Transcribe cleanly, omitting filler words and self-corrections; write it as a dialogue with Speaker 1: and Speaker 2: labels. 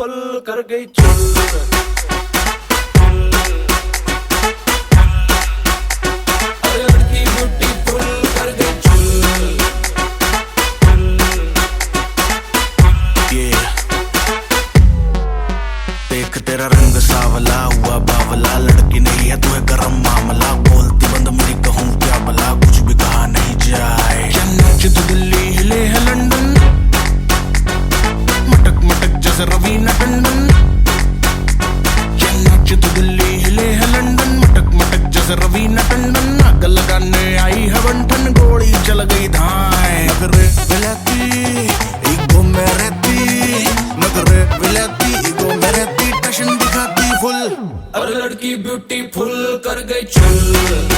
Speaker 1: Beautiful कर गई चुल।
Speaker 2: देख तेरा रंग सावला हुआ बावला, लड़की नहीं है तू है गरम मामला। बोलती बंद मेरी कहूँ क्या भला, कुछ भी कहा नहीं जाए। नाच तो दिल्ली हिले है लंदन, मटक मटक जैसे रवीना टंडन। नाच तो दिल्ली हिले है लंदन, मटक मटक जैसे रवीना टंडन। आग लगाने आई है बंठन, गोली चल गई धाए। नगरे विलाती ईगो में रहती, नगरे विलाती ईगो में रहती, टशन दिखाती फुल।
Speaker 1: और लड़की ब्यूटीफुल कर गई चुल।